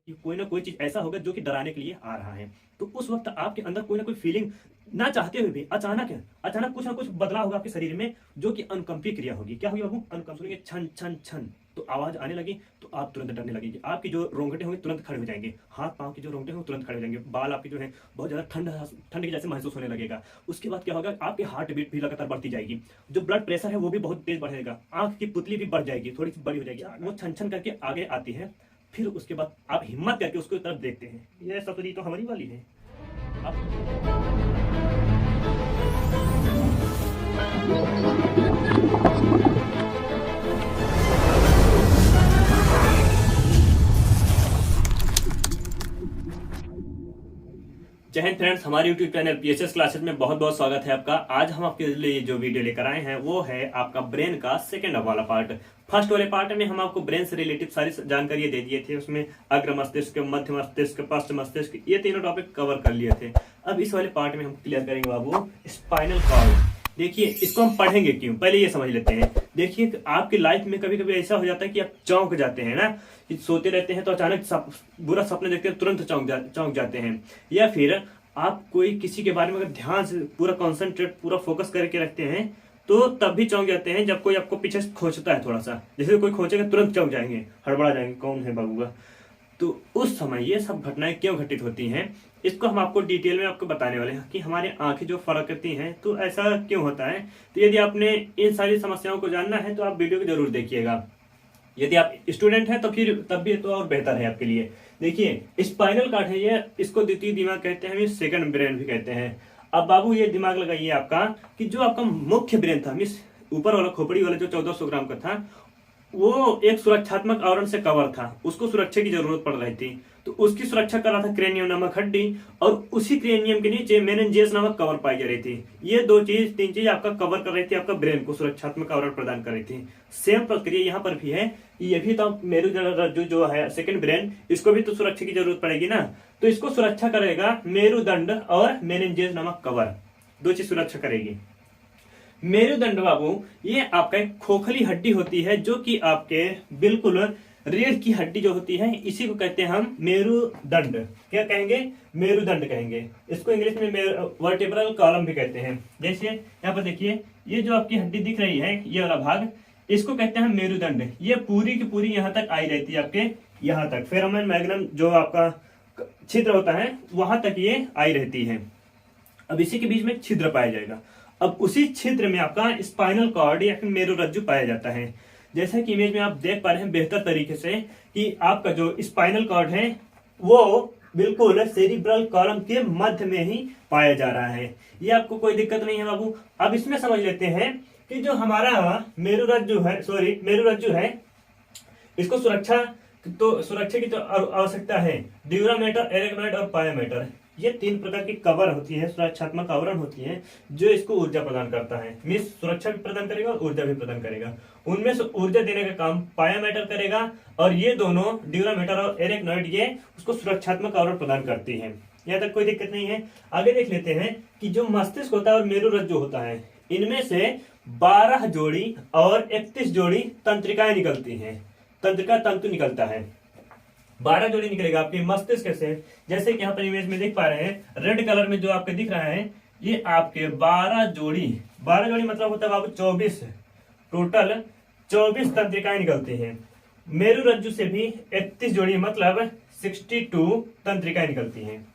कि कोई ना कोई चीज ऐसा होगा जो कि डराने के लिए आ रहा है। तो उस वक्त आपके अंदर कोई ना कोई फीलिंग ना चाहते हुए भी अचानक कुछ ना कुछ बदलाव होगा आपके शरीर में, जो कि अनुकंपी क्रिया होगी। क्या होगी बाबू? अनुकंप सुनेंगे छन छन छन, तो आवाज आने लगी तो आप तुरंत डरने लगेंगे। आपकी जो रोंगटे होंगे तुरंत खड़े हो जाएंगे, हाथ पांव के जो रोंगटे होंगे तुरंत खड़े हो जाएंगे, बाल आपके जो है बहुत ज्यादा ठंड ठंड के जैसे महसूस होने लगेगा। उसके बाद क्या होगा? आपकी हार्ट बीट भी लगातार बढ़ती जाएगी, जो ब्लड प्रेशर है वो भी बहुत तेज बढ़ेगा, आंख की पुतली भी बढ़ जाएगी, थोड़ी सी बड़ी हो जाएगी, वो छन छन करके आगे आती है। फिर उसके बाद आप हिम्मत करके उसको तरफ देखते हैं, ये सतरी तो हमारी वाली है। आप जय हिंद फ्रेंड्स, हमारे यूट्यूब चैनल पीएचएस क्लासेस में बहुत बहुत स्वागत है आपका। आज हम आपके लिए जो वीडियो लेकर आए हैं वो है आपका ब्रेन का सेकंड वाला पार्ट। फर्स्ट वाले पार्ट में हम आपको ब्रेन से रिलेटेड सारी जानकारी दे दिए थे, उसमें अग्र मस्तिष्क, मध्य मस्तिष्क, पश्च मस्तिष्क, ये तीनों टॉपिक कवर कर लिए थे। अब इस वाले पार्ट में हम क्लियर करेंगे बाबू स्पाइनल कॉर्ड। देखिए, इसको हम पढ़ेंगे क्यों, पहले ये समझ लेते हैं। देखिए, आपकी लाइफ में कभी कभी ऐसा हो जाता है कि आप चौंक जाते हैं ना, कि सोते रहते हैं तो अचानक बुरा सपने देखते हैं, तुरंत चौंक जाते हैं। या फिर आप कोई किसी के बारे में अगर ध्यान से पूरा कॉन्सेंट्रेट पूरा फोकस करके रखते हैं तो तब भी चौंक जाते हैं, जब कोई आपको पीछे खोजता है थोड़ा सा, जैसे कोई खोजेगा तुरंत चौंक जाएंगे, हड़बड़ा जाएंगे, कौन है बाबूगा। तो उस समय ये सब घटनाएं क्यों घटित होती हैं, इसको हम आपको डिटेल में आपको बताने वाले हैं कि हमारी आंखें जो फर्क करती हैं तो ऐसा क्यों होता है। तो यदि आपने इन सारी समस्याओं को जानना है तो आप वीडियो को जरूर देखिएगा। यदि आप स्टूडेंट हैं तो फिर तब भी तो और बेहतर है आपके लिए। देखिए, स्पाइनल कॉर्ड है ये, इसको द्वितीय दिमाग कहते हैं, सेकंड ब्रेन भी कहते हैं। अब बाबू ये दिमाग लगाइए आपका कि जो आपका मुख्य ब्रेन था, मिस ऊपर वाला खोपड़ी वाला जो 1400 ग्राम का था, वो एक सुरक्षात्मक आवरण से कवर था, उसको सुरक्षा की जरूरत पड़ रही थी, तो उसकी सुरक्षा कर रहा था क्रेनियम नामक हड्डी, और उसी क्रेनियम के नीचे मेनिंजेस नामक कवर पाई जा रही थी। ये तीन चीज आपका कवर कर रही थी, आपका ब्रेन को सुरक्षात्मक आवरण प्रदान कर रही थी। सेम प्रक्रिया यहाँ पर भी है, ये भी तो मेरुरज्जु जो है सेकंड ब्रेन, इसको भी तो सुरक्षा की जरूरत पड़ेगी ना, तो इसको सुरक्षा करेगा मेरुदंड और मेनिंजेस नामक कवर, दो चीज सुरक्षा करेगी। मेरुदंड बाबू ये आपका एक खोखली हड्डी होती है, जो कि आपके बिल्कुल रीढ़ की हड्डी जो होती है, इसी को कहते हैं हम मेरुदंड। क्या कहेंगे? मेरुदंड कहेंगे। इसको इंग्लिश में वर्टेब्रल कॉलम भी कहते हैं। जैसे यहाँ पर देखिए, ये जो आपकी हड्डी दिख रही है, ये वाला भाग, इसको कहते हैं मेरुदंड। ये पूरी की पूरी यहाँ तक आई रहती है, आपके यहाँ तक फोरामेन मैग्नम जो आपका छिद्र होता है वहां तक ये आई रहती है। अब इसी के बीच में छिद्र पाया जाएगा। अब उसी छिद्र में आपका स्पाइनल कॉर्ड या फिर मेरुरज्जु पाया जाता है। जैसा कि इमेज में आप देख पा रहे हैं बेहतर तरीके से कि आपका जो स्पाइनल कॉर्ड है वो बिल्कुल सेरिब्रल कॉलम के मध्य में ही पाया जा रहा है। ये आपको कोई दिक्कत नहीं है बाबू। अब इसमें समझ लेते हैं कि जो हमारा मेरुरज्जु है, इसको सुरक्षा की तो आवश्यकता है। ड्यूरामेटर, एरेगनॉइड और पायोमेटर, ये तीन प्रकार की कवर होती है, सुरक्षात्मक आवरण होती है, जो इसको ऊर्जा प्रदान करता है। मीन्स सुरक्षा भी प्रदान करेगा और ऊर्जा भी प्रदान करेगा। उनमें से ऊर्जा देने का काम पायोमेटर करेगा, और ये दोनों ड्यूरामेटर और एरेगनॉइड ये उसको सुरक्षात्मक आवरण प्रदान करती है। यहाँ तक कोई दिक्कत नहीं है। आगे देख लेते हैं कि जो मस्तिष्क होता है और मेरुरज्जु होता है, इनमें से 12 जोड़ी और 31 जोड़ी तंत्रिकाएं निकलती है, तंत्रिका तंतु निकलता है। 12 जोड़ी निकलेगा आपके मस्तिष्क से। जैसे कि यहाँ पर इमेज में देख पा रहे हैं, रेड कलर में जो आपके दिख रहा है, ये आपके 12 जोड़ी मतलब होता है बाबू 24, टोटल 24 तंत्रिकाएं निकलती हैं। मेरुरज्जु से भी 31 जोड़ी मतलब 62 तंत्रिकाएं निकलती हैं।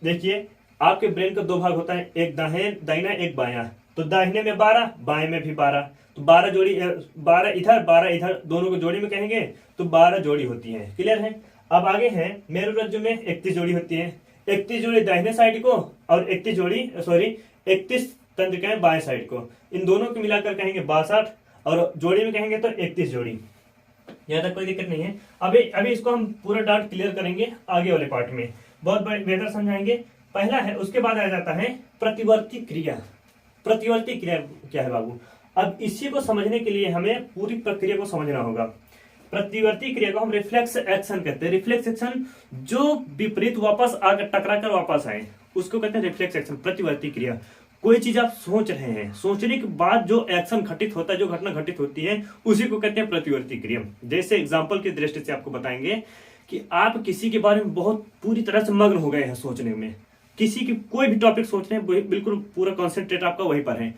देखिए, आपके ब्रेन का दो भाग होता है, एक दाहिना एक बायां। तो दाहिने में 12, बाएं में भी 12, तो 12 जोड़ी, 12 इधर 12 इधर, दोनों को जोड़ी में कहेंगे तो 12 जोड़ी होती है। क्लियर है? अब आगे है, मेरुरज्जु में 31 जोड़ी होती है। 31 जोड़ी दाहिने साइड को और 31 तंत्रिकाएं बाएं साइड को, इन दोनों को मिलाकर कहेंगे 62, और जोड़ी में कहेंगे तो 31 जोड़ी। यहाँ तक कोई दिक्कत नहीं है। अभी इसको हम पूरा डाउट क्लियर करेंगे आगे वाले पार्ट में, बहुत बेहतर समझाएंगे। पहला है, उसके बाद आ जाता है प्रतिवर्ती क्रिया। प्रतिवर्ती क्रिया क्या है बाबू? अब इसी को समझने के लिए हमें पूरी प्रक्रिया को समझना होगा। प्रतिवर्ती क्रिया को हम रिफ्लेक्स एक्शन कहते हैं। रिफ्लेक्स एक्शन जो विपरीत वापस आकर टकरा कर वापस आए, उसको कहते हैं रिफ्लेक्स एक्शन, प्रतिवर्ती क्रिया। कोई चीज आप सोच रहे हैं, सोचने के बाद जो एक्शन घटित होता है, जो घटना घटित होती है, उसी को कहते हैं प्रतिवर्ती क्रिया। जैसे एग्जाम्पल की दृष्टि से आपको बताएंगे कि आप किसी के बारे में बहुत पूरी तरह से मग्न हो गए हैं सोचने में, किसी की कोई भी टॉपिक सोच रहे हैं, बिल्कुल पूरा कॉन्सेंट्रेट आपका वहीं पर है।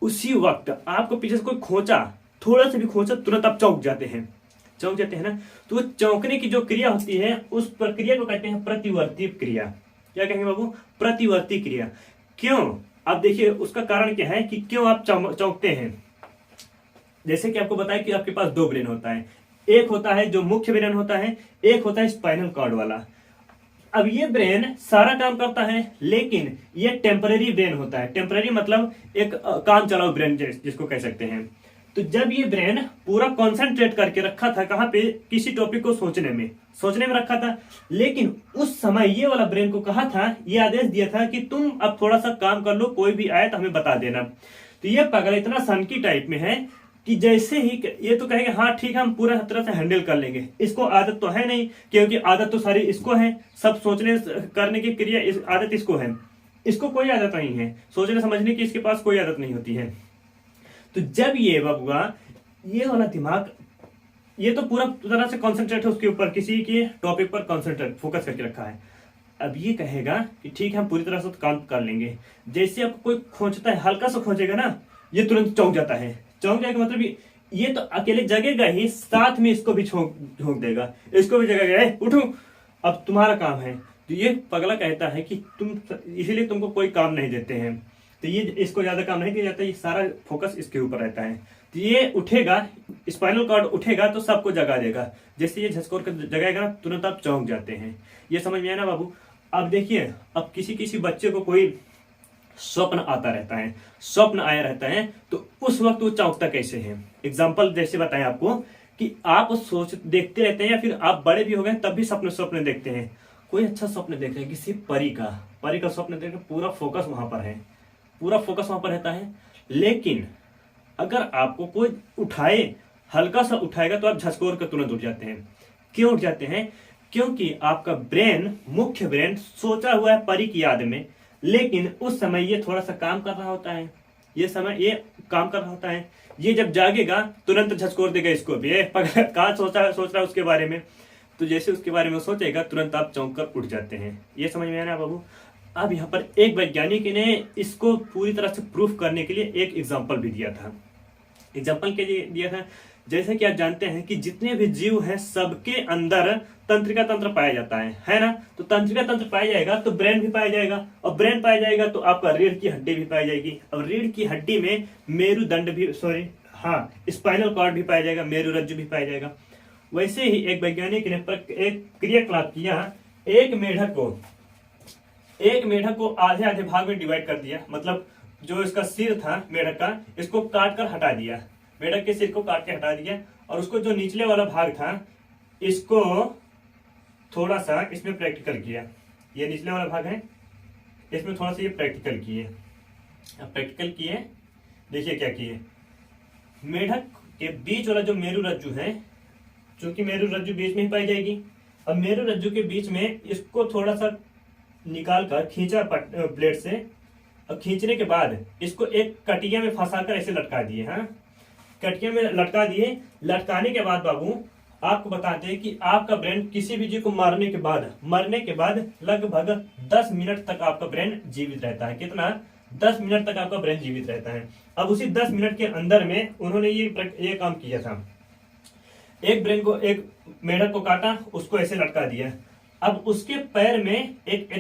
उसी वक्त आपको पीछे से कोई खोचा, थोड़ा सा भी खोचा, तुरंत आप चौंक जाते हैं ना। तो वो चौंकने की जो क्रिया होती है उस प्रक्रिया को कहते हैं प्रतिवर्ती क्रिया। क्या कहेंगे बाबू? प्रतिवर्ती क्रिया। क्यों? आप देखिए उसका कारण क्या है कि क्यों आप चौंकते हैं। जैसे कि आपको बताया कि आपके पास दो ब्रेन होता है, एक होता है जो मुख्य ब्रेन होता है, एक होता है स्पाइनल कॉर्ड वाला। अब ये ब्रेन सारा काम करता है, लेकिन ये टेम्पररी ब्रेन होता है। टेम्पररी मतलब एक काम चलाओ ब्रेन जिसको कह सकते हैं। तो जब ये ब्रेन पूरा कॉन्सेंट्रेट करके रखा था कहां पे? किसी टॉपिक को सोचने में रखा था, लेकिन उस समय ये वाला ब्रेन को कहा था, ये आदेश दिया था कि तुम अब थोड़ा सा काम कर लो, कोई भी आए तो हमें बता देना। तो ये पागल इतना सनकी टाइप में है कि जैसे ही ये तो कहेंगे हाँ ठीक है हम पूरा तरह से हैंडल कर लेंगे, इसको आदत तो है नहीं, क्योंकि आदत तो सारी इसको है, सब सोचने करने की क्रिया आदत इसको है, इसको कोई आदत नहीं है, सोचने समझने की इसके पास कोई आदत नहीं होती है। तो जब ये बबुआ ये वाला दिमाग, ये तो पूरा तरह से कॉन्सेंट्रेट है उसके ऊपर, किसी के टॉपिक पर कॉन्सेंट्रेट फोकस करके रखा है। अब ये कहेगा कि ठीक है हम पूरी तरह से काम कर लेंगे। जैसे आपको कोई खोजता है, हल्का सा खोजेगा ना, ये तुरंत चौंक जाता है। चौंक जाएगा मतलब ये तो अकेले जगेगा ही, साथ में इसको भी झोंक देगा, इसको भी जगेगा, उठो अब तुम्हारा काम है। तो ये पगला कहता है कि तुम, इसीलिए तुमको कोई काम नहीं देते हैं। तो ये इसको ज्यादा काम नहीं दिया जाता, ये सारा फोकस इसके ऊपर रहता है। तो ये उठेगा, स्पाइनल कॉर्ड उठेगा तो सबको जगा देगा। जैसे ये झसकोर कर जगाएगा ना, तुरंत आप चौंक जाते हैं। ये समझ में आया ना बाबू? अब देखिए, अब किसी बच्चे को कोई स्वप्न आता रहता है, स्वप्न आया रहता है, तो उस वक्त वो चौंकता कैसे है? एग्जाम्पल जैसे बताएं आपको कि आप देखते रहते हैं, या फिर आप बड़े भी हो गए तब भी स्वप्न देखते हैं। कोई अच्छा स्वप्न देख रहे हैं, किसी परी का स्वप्न देख रहे, पूरा फोकस वहां पर है, पूरा फोकस वहां पर रहता है। लेकिन अगर आपको कोई उठाए, हल्का सा उठाएगा तो आप झसकोर कर तुरंत उठ जाते हैं। क्यों उठ जाते हैं? क्योंकि आपका ब्रेन, मुख्य ब्रेन सोचा हुआ है परी की याद में, लेकिन उस समय ये थोड़ा सा काम कर रहा होता है, ये काम कर रहा होता है। ये जब जागेगा तुरंत झसकोर देगा इसको भी, कहाँ सोच रहा है उसके बारे में। तो जैसे उसके बारे में सोचेगा तुरंत आप चौंक कर उठ जाते हैं। ये समझ में आया ना बाबू? अब यहाँ पर एक वैज्ञानिक ने इसको पूरी तरह से प्रूफ करने के लिए एक एग्जाम्पल भी दिया था। एग्जाम्पल के लिए दिया था, जैसे कि आप जानते हैं कि जितने भी जीव हैं सबके अंदर तंत्रिका तंत्र पाया जाता है ना। तो तंत्रिका तंत्र पाया जाएगा तो ब्रेन भी पाया जाएगा, और ब्रेन पाया जाएगा तो आपका रीढ़ की हड्डी भी पाई जाएगी, और रीढ़ की हड्डी में मेरुदंड भी, स्पाइनल कॉर्ड भी पाया जाएगा, मेरुरज्जु भी पाया जाएगा। वैसे ही एक वैज्ञानिक ने एक क्रियाकलाप किया, एक मेढक को आधे आधे भाग में डिवाइड कर दिया। मतलब जो इसका सिर था मेढक का, इसको काट कर हटा दिया, मेढक के सिर को काट के हटा दिया, और उसको जो निचले वाला भाग था इसको थोड़ा सा इसमें प्रैक्टिकल किया। ये निचले वाला भाग है, इसमें थोड़ा सा ये प्रैक्टिकल किए। अब प्रैक्टिकल किए, देखिए क्या किए। मेढक के बीच वाला जो मेरुरज्जु है, क्योंकि मेरुरज्जु बीच में ही पाई जाएगी, अब मेरुरज्जु के बीच में इसको थोड़ा सा निकाल कर खींचा ब्लेड से, और खींचने के बाद इसको एक कटिया में फंसाकर ऐसे लटका दिए। कटिया में लटका दिए। लटकाने के बाद बाबू आपको बताते हैं कि आपका ब्रेन किसी भी जीव को मरने के बाद लगभग 10 मिनट तक आपका ब्रेन जीवित रहता है। कितना? 10 मिनट तक आपका ब्रेन जीवित रहता है। अब उसी 10 मिनट के अंदर में उन्होंने ये काम किया था। एक मेढक को काटा, उसको ऐसे लटका दिया। अब उसके पैर में एक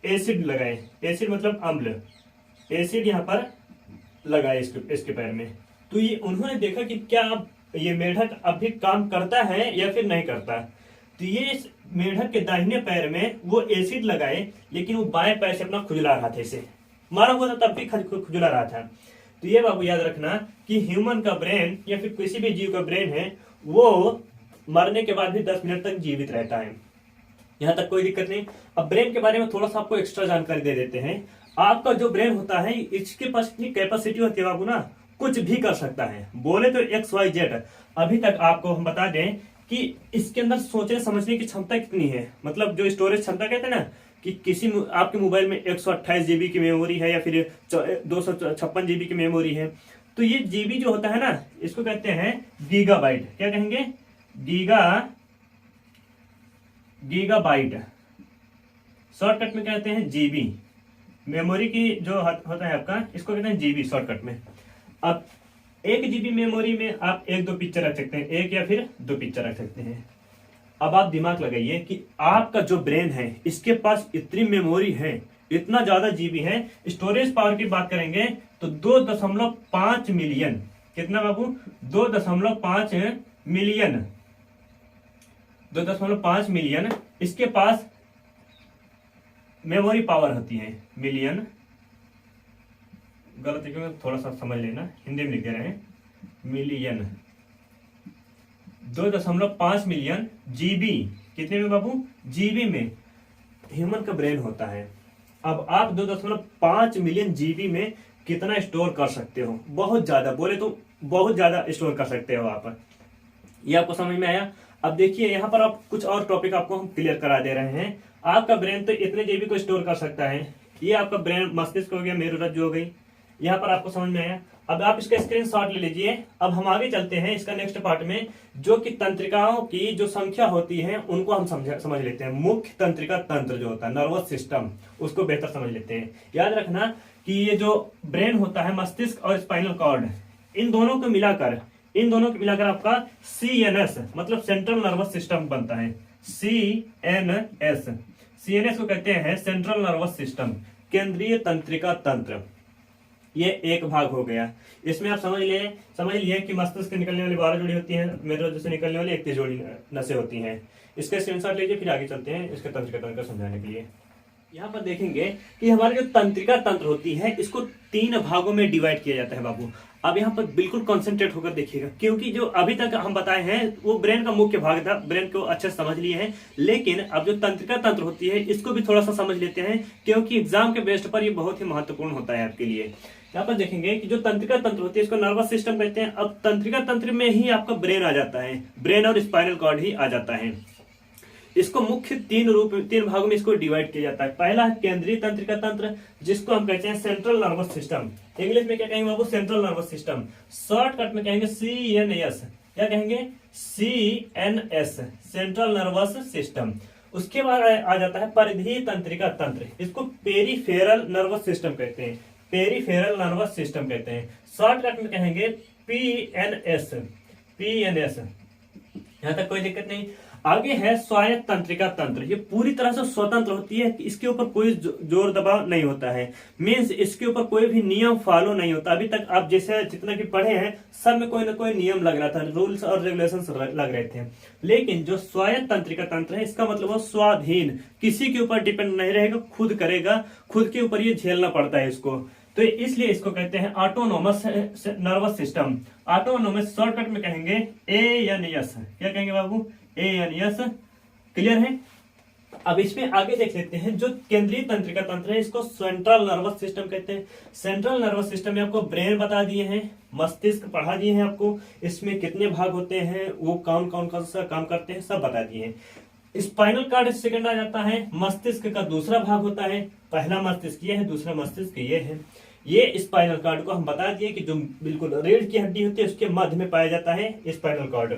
एसिड लगाए, एसिड मतलब अम्ल, एसिड यहाँ पर लगाए इसके पैर में। तो ये उन्होंने देखा कि क्या ये मेढक अभी काम करता है या फिर नहीं करता। तो ये मेढक के दाहिने पैर में वो एसिड लगाए, लेकिन वो बाएं पैर से अपना खुजला रहा था, इसे मारा हुआ था तब भी खुजला रहा था। तो ये बाबू याद रखना कि ह्यूमन का ब्रेन या फिर किसी भी जीव का ब्रेन है, वो मरने के बाद भी 10 मिनट तक जीवित रहता है। यहाँ तक कोई दिक्कत नहीं। अब ब्रेन के बारे में थोड़ा सा आपको एक्स्ट्रा जानकारी दे देते हैं। आपका जो ब्रेन होता है, इसके पास इतनी कैपेसिटी होती है बाबू ना, कुछ भी कर सकता है। बोले तो XYZ। अभी तक आपको हम बता दें कि इसके अंदर सोचने समझने की क्षमता कितनी है। मतलब जो स्टोरेज क्षमता कहते हैं ना, कि आपके मोबाइल में 128 GB की मेमोरी है या फिर 256 GB की मेमोरी है। तो ये जीबी जो होता है ना, इसको कहते हैं गीगाबाइट। क्या कहेंगे? गीगाबाइट, शॉर्टकट में कहते हैं जीबी। मेमोरी की जो होता है आपका, इसको कहते हैं जीबी शॉर्टकट में। अब 1 जीबी मेमोरी में आप 1-2 पिक्चर रख सकते हैं, 1 या फिर 2 पिक्चर रख सकते हैं। अब आप दिमाग लगाइए कि आपका जो ब्रेन है इसके पास इतनी मेमोरी है, इतना ज्यादा जीबी है। स्टोरेज पावर की बात करेंगे तो 2.5 मिलियन, कितना बाबू, 2.5 मिलियन, 2.5 मिलियन इसके पास मेमोरी पावर होती है। मिलियन गलत है, थोड़ा सा समझ लेना, हिंदी में लिख दे रहे हैं, मिलियन, 2.5 मिलियन जीबी, कितने में बाबू, जीबी में ह्यूमन का ब्रेन होता है। अब आप 2.5 मिलियन जीबी में कितना स्टोर कर सकते हो, बहुत ज्यादा, बोले तो बहुत ज्यादा स्टोर कर सकते हो आप। ये आपको समझ में आया। अब देखिए यहाँ पर आप कुछ और टॉपिक आपको हम क्लियर करा दे रहे हैं। आपका ब्रेन तो इतने जीबी को स्टोर कर सकता है। ये आपका ब्रेन मस्तिष्क हो गया, मेरुरज्जु हो गई, यहाँ पर आपको समझ में आया। अब आप इसका स्क्रीनशॉट ले लीजिए। अब हम आगे चलते हैं इसका नेक्स्ट पार्ट में, जो कि तंत्रिकाओं की जो संख्या होती है उनको हम समझ लेते हैं। मुख्य तंत्रिका तंत्र जो होता है, नर्वस सिस्टम, उसको बेहतर समझ लेते हैं। याद रखना कि ये जो ब्रेन होता है, मस्तिष्क और स्पाइनल कॉर्ड, इन दोनों को मिलाकर आपका CNS मतलब सेंट्रल नर्वस सिस्टम बनता है। CNS को कहते हैं सेंट्रल नर्वस सिस्टम, केंद्रीय तंत्रिका तंत्र। ये एक भाग हो गया। इसमें आप समझ लिए कि मस्तिष्क से निकलने वाली 12 जोड़ी होती है, मेरुरज्जु से निकलने वाली 31 जोड़ी नसें होती हैं। इसका स्क्रीनशॉट लीजिए, फिर आगे चलते हैं इसके तंत्रिका तंत्र समझाने के लिए। यहाँ पर देखेंगे कि हमारी जो तंत्रिका तंत्र होती है इसको 3 भागों में डिवाइड किया जाता है बाबू। अब यहाँ पर बिल्कुल कंसंट्रेट होकर देखिएगा, क्योंकि जो अभी तक हम बताए हैं वो ब्रेन का मुख्य भाग था, ब्रेन को अच्छे से समझ लिए हैं। लेकिन अब जो तंत्रिका तंत्र होती है इसको भी थोड़ा सा समझ लेते हैं, क्योंकि एग्जाम के बेस्ट पर ये बहुत ही महत्वपूर्ण होता है आपके लिए। यहाँ पर देखेंगे कि जो तंत्रिका तंत्र होती है इसको नर्वस सिस्टम कहते हैं। अब तंत्रिका तंत्र में ही आपका ब्रेन आ जाता है, ब्रेन और स्पाइनल कॉर्ड ही आ जाता है। इसको मुख्य 3 भागों में इसको डिवाइड किया जाता है। पहला है केंद्रीय तंत्रिका तंत्र, जिसको हम कहते हैं सेंट्रल नर्वस सिस्टम। इंग्लिश में क्या कहेंगे बाबू, सेंट्रल नर्वस सिस्टम। शॉर्टकट में कहेंगे CNS, क्या कहेंगे, CNS, सेंट्रल नर्वस सिस्टम। उसके बाद आ जाता है परिधीय तंत्रिका तंत्र, इसको पेरिफेरल नर्वस सिस्टम कहते हैं, पेरिफेरल नर्वस सिस्टम कहते हैं। शॉर्टकट में कहेंगे PNS। यहां तक कोई दिक्कत नहीं। आगे है स्वायत्त तंत्रिका तंत्र। ये पूरी तरह से स्वतंत्र होती है, इसके ऊपर कोई जोर दबाव नहीं होता है। मीन्स इसके ऊपर कोई भी नियम फॉलो नहीं होता। अभी तक आप जैसे जितना भी पढ़े हैं सब में कोई ना कोई नियम लग रहा था, रूल्स और रेगुलेशंस लग रहे थे। लेकिन जो स्वायत्त तंत्रिका तंत्र है इसका मतलब वो स्वाधीन, किसी के ऊपर डिपेंड नहीं रहेगा, खुद करेगा, खुद के ऊपर ये झेलना पड़ता है इसको। तो इसलिए इसको कहते हैं autonomous nervous system. Autonomous shortcut में कहेंगे ANS। क्या कहेंगे बाबू, ANS। क्लियर है। अब इसमें आगे देख लेते हैं जो केंद्रीय तंत्रिका तंत्र है इसको सेंट्रल नर्वस सिस्टम कहते हैं। सेंट्रल नर्वस सिस्टम में आपको ब्रेन बता दिए हैं, मस्तिष्क पढ़ा दिए हैं आपको, इसमें कितने भाग होते हैं, वो कौन कौन सा काम करते हैं सब बता दिए हैं। स्पाइनल कॉर्ड सेकंड आ जाता है, मस्तिष्क का दूसरा भाग होता है। पहला मस्तिष्क ये है, दूसरा मस्तिष्क ये है। ये स्पाइनल कॉर्ड को हम बता दिए कि जो बिल्कुल रीढ़ की हड्डी होती है उसके मध्य में पाया जाता है स्पाइनल कॉर्ड,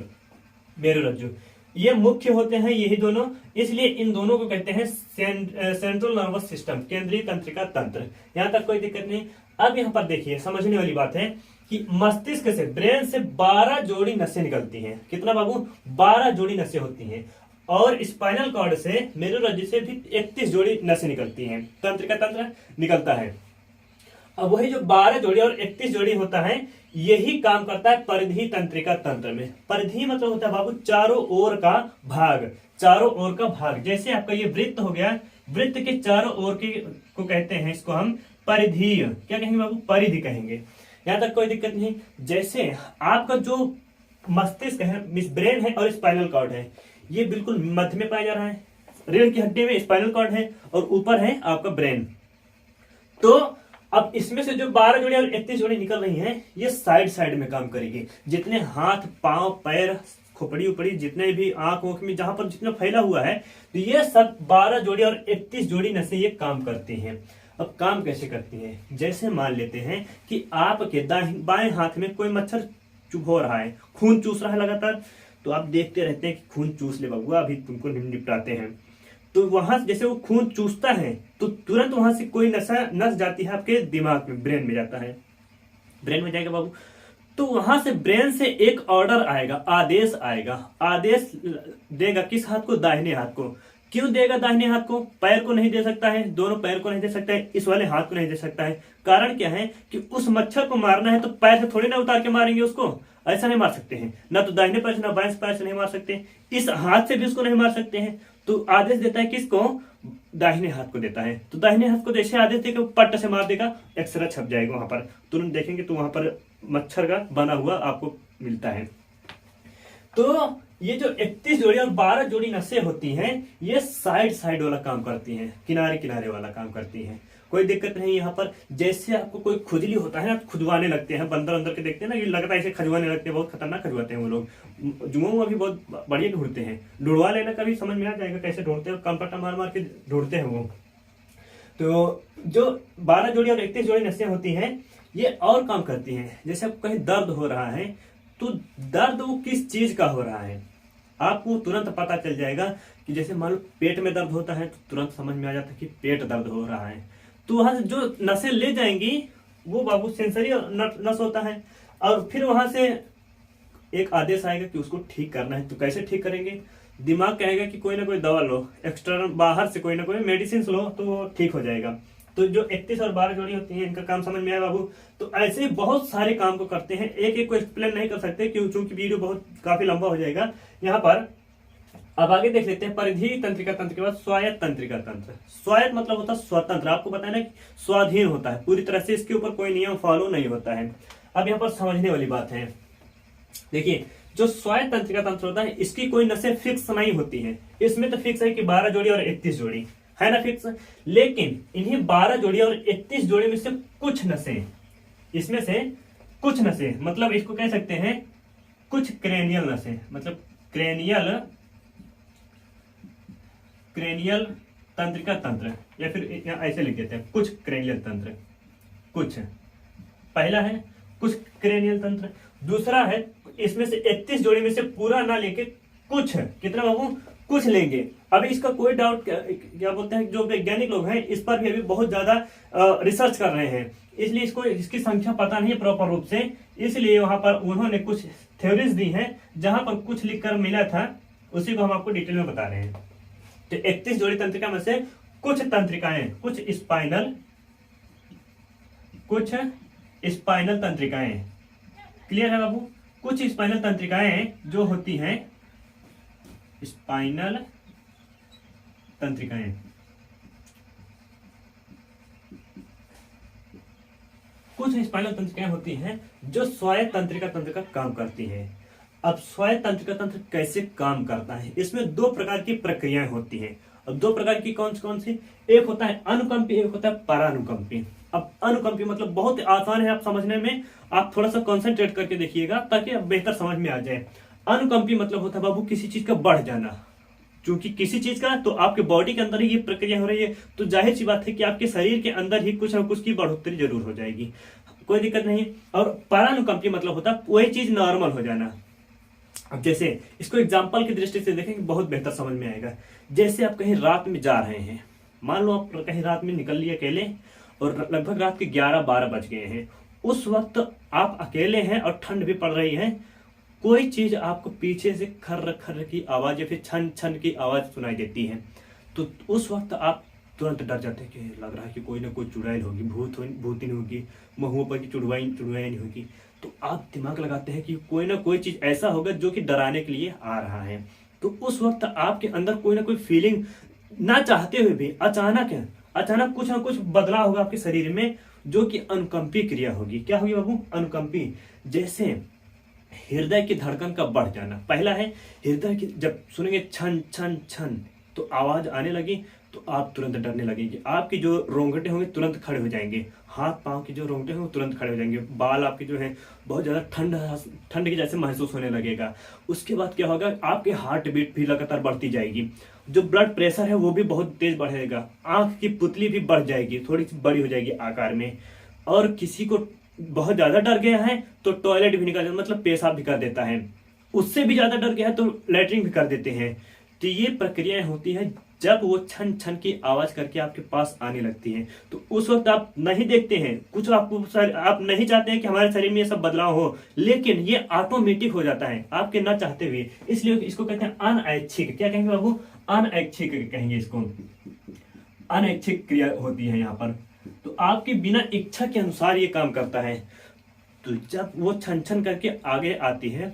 मेरुरज्जु। ये मुख्य होते हैं यही दोनों, इसलिए इन दोनों को कहते हैं सेंट्रल नर्वस सिस्टम, केंद्रीय तंत्रिका तंत्र। यहां तक कोई दिक्कत नहीं। अब यहाँ पर देखिए समझने वाली बात है कि मस्तिष्क से, ब्रेन से 12 जोड़ी नसें निकलती हैं। कितना बाबू, 12 जोड़ी नसें होती हैं। और स्पाइनल कॉर्ड से, मेरुरज्जु से भी 31 जोड़ी नसें निकलती हैं, तंत्रिका तंत्र निकलता है। अब वही जो 12 जोड़ी और 31 जोड़ी होता है यही काम करता है परिधीय तंत्रिका तंत्र में। परिधीय मतलब होता है बाबू चारों ओर का भाग, चारों ओर का भाग। जैसे आपका ये वृत्त हो गया, वृत्त के चारों ओर के को कहते हैं, इसको हम परिधीय, क्या कहेंगे बाबू, परिधि कहेंगे। यहां तक कोई दिक्कत नहीं। जैसे आपका जो मस्तिष्क है, ब्रेन है और स्पाइनल कॉर्ड है, ये बिल्कुल मध्य में पाया जा रहा है। रीढ़ की हड्डी में स्पाइनल कॉर्ड है और ऊपर है आपका ब्रेन। तो अब इसमें से जो 12 जोड़ी और 31 जोड़ी निकल रही हैं ये साइड साइड में काम करेगी। जितने हाथ, पांव, पैर, खोपड़ी उपड़ी, जितने भी आंख में जहां पर जितना फैला हुआ है, तो ये सब 12 जोड़ी और 31 जोड़ी नसें ये काम करती हैं। अब काम कैसे करती हैं, जैसे मान लेते हैं कि आपके बाएं हाथ में कोई मच्छर चुभ हो रहा है, खून चूस रहा है लगातार, तो आप देखते रहते हैं कि खून चूस ले बबुआ, अभी तुमको निपटाते हैं। तो वहां जैसे वो खून चूसता है तो तुरंत वहां से कोई नस जाती है आपके दिमाग में, ब्रेन में जाता है, ब्रेन में जाएगा बाबू। तो वहां से ब्रेन से एक ऑर्डर आएगा, आदेश आएगा, आदेश देगा किस हाथ को, दाहिने हाथ को। क्यों देगा दाहिने हाथ को? पैर को नहीं दे सकता है, दोनों पैर को नहीं दे सकता है, इस वाले हाथ को नहीं दे सकता है। कारण क्या है कि उस मच्छर को मारना है तो पैर से थोड़ी ना उतार के मारेंगे उसको, ऐसा नहीं मार सकते हैं, ना तो दाहिने पैर से ना बाएं पैर से नहीं मार सकते, इस हाथ से भी उसको नहीं मार सकते हैं। तो आदेश देता है किसको? दाहिने हाथ को देता है। तो दाहिने हाथ को जैसे आदेश देगा पट्ट से मार देगा, एक्सरे छप जाएगा वहां पर, तुरंत देखेंगे तो वहां पर मच्छर का बना हुआ आपको मिलता है। तो ये जो 31 जोड़ी और 12 जोड़ी नसें होती हैं, ये साइड साइड वाला काम करती हैं, किनारे किनारे वाला काम करती हैं। कोई दिक्कत नहीं यहाँ पर। जैसे आपको कोई खुजली होता है ना, खुजवाने लगते हैं, बंदर अंदर के देखते हैं ना, ये लगता है ऐसे खजवाने लगते हैं, बहुत खतरनाक खजवाते हैं वो लोग। जुआ भी बहुत बढ़िया ढूंढते हैं, ढूंढवा लेना कभी समझ में आ जाएगा कैसे ढूंढते हैं, कंपटा मार मार के ढूंढते हैं वो। तो जो 12 जोड़ी और 31 जोड़ी नसें होती हैं, ये और काम करती हैं। जैसे आपको कहीं दर्द हो रहा है तो दर्द वो किस चीज का हो रहा है आपको तुरंत पता चल जाएगा। कि जैसे मान लो पेट में दर्द होता है तो तुरंत समझ में आ जाता है कि पेट दर्द हो रहा है। तो वहां से जो नसें ले जाएंगी वो बाबू सेंसरी नस होता है, और फिर वहां से एक आदेश आएगा कि उसको ठीक करना है। तो कैसे ठीक करेंगे? दिमाग कहेगा कि कोई ना कोई दवा लो, एक्सटर्नल बाहर से कोई ना कोई मेडिसिन लो तो ठीक हो जाएगा। तो जो 31 और 12 जोड़ी होती है इनका काम समझ में आया बाबू। तो ऐसे बहुत सारे काम को करते हैं, एक एक को एक्सप्लेन नहीं कर सकते क्योंकि वीडियो बहुत काफी लंबा हो जाएगा यहाँ पर। अब आगे देख लेते हैं परिधि तंत्रिका तंत्र के बाद स्वायत्त तंत्रिका तंत्र। स्वायत्त मतलब होता है स्वतंत्र, आपको पता है ना, स्वाधीन होता है, पूरी तरह से इसके ऊपर कोई नियम फॉलो नहीं होता है। अब यहाँ पर समझने वाली बात है, देखिए जो स्वायत्त तंत्रिका तंत्र होता है इसकी कोई नसें फिक्स नहीं होती है। इसमें तो फिक्स है कि 12 जोड़ी और 31 जोड़ी है ना फिक्स, लेकिन इन्हीं 12 जोड़ी और 31 जोड़ी में से कुछ नसें, इसमें से कुछ नसें मतलब इसको कह सकते हैं कुछ क्रेनियल नसें, मतलब क्रेनियल तंत्रिका तंत्र, या फिर ऐसे लिख देते हैं कुछ क्रेनियल तंत्र। कुछ पहला है कुछ क्रेनियल तंत्र, दूसरा है इसमें से 31 जोड़ी में से पूरा ना लेके कुछ, कितना बाबू? कुछ लेंगे। अभी इसका कोई डाउट क्या बोलते हैं, जो वैज्ञानिक लोग हैं इस पर भी अभी बहुत ज्यादा रिसर्च कर रहे हैं, इसलिए इसको इसकी संख्या पता नहीं है प्रॉपर रूप से, इसलिए वहां पर उन्होंने कुछ थ्योरीज दी हैं जहां पर कुछ लिखकर मिला था, उसी को हम आपको डिटेल में बता रहे हैं। तो 31 जोड़ी तंत्रिका में से कुछ तंत्रिकाएं, कुछ स्पाइनल तंत्रिकाएं, क्लियर है बाबू? कुछ स्पाइनल तंत्रिकाएं जो होती हैं, स्पाइनल तंत्रिकाएं, कुछ स्पाइनल तंत्रिकाएं होती हैं जो स्वायत्त तंत्रिका तंत्र का काम करती हैं। अब स्वायत्त तंत्रिका तंत्र कैसे काम करता है? इसमें 2 प्रकार की प्रक्रियाएं होती हैं। अब 2 प्रकार की कौन सी? एक होता है अनुकंपी, एक होता है परानुकंपी। अब अनुकंपी मतलब बहुत आसान है आप समझने में, आप थोड़ा सा कंसंट्रेट करके देखिएगा ताकि आप बेहतर समझ में आ जाए। अनुकंपी मतलब होता है बाबू किसी चीज का बढ़ जाना, क्योंकि किसी चीज का तो आपके बॉडी के अंदर ही ये प्रक्रिया हो रही है, तो जाहिर सी बात है कि आपके शरीर के अंदर ही कुछ ना कुछ की बढ़ोतरी जरूर हो जाएगी, कोई दिक्कत नहीं। और परानुकंपी मतलब होता है वही चीज नॉर्मल हो जाना। अब जैसे इसको एग्जाम्पल की दृष्टि से देखेंगे बहुत बेहतर समझ में आएगा। जैसे आप कहीं रात में जा रहे हैं, मान लो आप कहीं रात में निकल लिए अकेले और लगभग रात के 11-12 बज गए हैं, उस वक्त आप अकेले हैं और ठंड भी पड़ रही है, कोई चीज आपको पीछे से खर्र खर्र की आवाज या फिर छन छन की आवाज सुनाई देती है, तो उस वक्त आप तुरंत डर जाते हैं कि लग रहा है कि कोई ना कोई चुड़ैल होगी, भूतिन होगी, महुओं पर की चुड़ैल होगी। तो आप दिमाग लगाते हैं कि कोई ना कोई चीज ऐसा होगा जो कि डराने के लिए आ रहा है। तो उस वक्त आपके अंदर कोई ना कोई फीलिंग ना चाहते हुए भी अचानक कुछ ना कुछ बदलाव होगा आपके शरीर में, जो कि अनुकंपी क्रिया होगी। क्या होगी बाबू? अनुकंपी। जैसे हृदय की धड़कन का बढ़ जाना, पहला है हृदय की, जब सुनेंगे छन छन छन तो आवाज आने लगी तो आप तुरंत डरने लगेंगे, आपकी जो रोंगटे होंगे तुरंत खड़े हो जाएंगे, हाथ पांव की जो रोंगटे होंगे तुरंत खड़े हो जाएंगे, बाल आपके जो है बहुत ज्यादा ठंड के जैसे महसूस होने लगेगा। उसके बाद क्या होगा, आपके हार्ट बीट भी लगातार बढ़ती जाएगी, जो ब्लड प्रेशर है वो भी बहुत तेज बढ़ेगा, आंख की पुतली भी बढ़ जाएगी, थोड़ी सी बड़ी हो जाएगी आकार में, और किसी को बहुत ज्यादा डर गया है तो टॉयलेट भी निकाल मतलब पेशाब भी कर देता है। उससे भी ज्यादा डर गया है तो लैटरिन भी कर देते हैं। तो ये प्रक्रियाएं होती हैं जब वो छन छन की आवाज करके आपके पास आने लगती हैं। तो उस वक्त आप नहीं देखते हैं कुछ, आप नहीं चाहते हैं कि हमारे शरीर में ये सब बदलाव हो, लेकिन ये ऑटोमेटिक हो जाता है आपके ना चाहते हुए। इसलिए इसको कहते हैं अनैच्छिक। क्या कहेंगे बाबू? अनैच्छिक कहेंगे इसको। अनैच्छिक क्रिया होती है यहाँ पर। तो आपकी बिना इच्छा के अनुसार ये काम करता है। तो जब वो छन छन करके आगे आती है,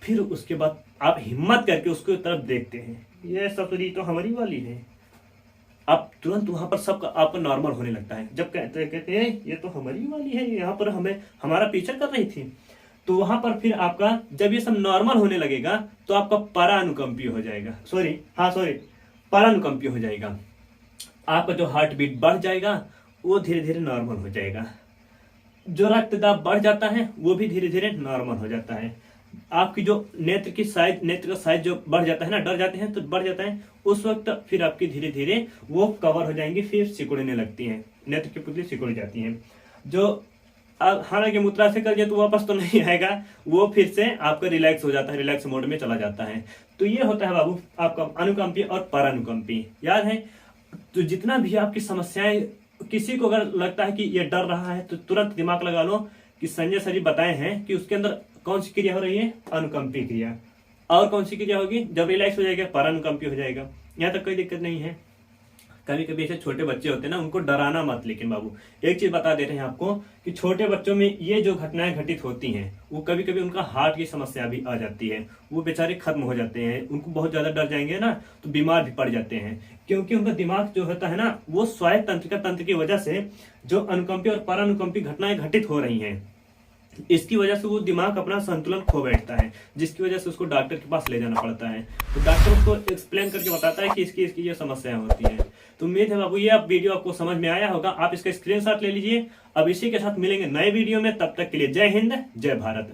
फिर उसके बाद आप हिम्मत करके उसके तरफ देखते हैं, ये ससुरी तो हमारी वाली है। आप तुरंत वहां पर सबका आपका नॉर्मल होने लगता है। जब कहते हैं ये तो हमारी वाली है, यहाँ पर हमें हमारा पीछा कर रही थी, तो वहां पर फिर आपका जब ये सब नॉर्मल होने लगेगा तो आपका परानुकंपी हो जाएगा। सॉरी परानुकंपी हो जाएगा। आपका जो हार्ट बीट बढ़ जाएगा वो धीरे धीरे नॉर्मल हो जाएगा। जो रक्तदाब बढ़ जाता है वो भी धीरे धीरे नॉर्मल हो जाता है। आपकी जो नेत्र का साइज जो बढ़ जाता है ना, डर जाते हैं तो बढ़ जाता है, उस वक्त फिर आपकी धीरे धीरे वो कवर हो जाएंगी, फिर सिकुड़ने लगती हैं, नेत्र की पुतली सिकुड़ जाती हैं। जो हालांकि मूत्रा से कर दिया तो वापस तो नहीं आएगा, वो फिर से आपका रिलैक्स हो जाता है, रिलैक्स मोड में चला जाता है। तो ये होता है बाबू आपका अनुकंपी और परानुकंपी। याद है? तो जितना भी आपकी समस्याएं, किसी को अगर लगता है कि ये डर रहा है तो तुरंत दिमाग लगा लो कि संजय सर जी बताए हैं कि उसके अंदर कौन सी क्रिया हो रही है? अनुकंपी क्रिया। और कौन सी क्रिया होगी? जब रिलैक्स हो जाएगा परानुकंपी हो जाएगा। यहाँ तक कोई दिक्कत नहीं है। कभी कभी ऐसे छोटे बच्चे होते हैं ना, उनको डराना मत। लेकिन बाबू एक चीज बता दे रहे हैं आपको कि छोटे बच्चों में ये जो घटनाएं घटित होती हैं, वो कभी कभी उनका हार्ट की समस्या भी आ जाती है, वो बेचारे खत्म हो जाते हैं। उनको बहुत ज्यादा डर जाएंगे ना तो बीमार भी पड़ जाते हैं, क्योंकि उनका दिमाग जो होता है ना, वो स्वायत्त तंत्रिका तंत्र की वजह से जो अनुकंपी और परानुकंपी घटनाएं घटित हो रही हैं, इसकी वजह से वो दिमाग अपना संतुलन खो बैठता है, जिसकी वजह से उसको डॉक्टर के पास ले जाना पड़ता है। तो डॉक्टर उसको एक्सप्लेन करके बताता है कि इसकी ये समस्याएं होती हैं। तो उम्मीद है बाबू ये वीडियो आपको समझ में आया होगा। आप इसका स्क्रीनशॉट ले लीजिए। अब इसी के साथ मिलेंगे नए वीडियो में, तब तक के लिए जय हिंद, जय भारत।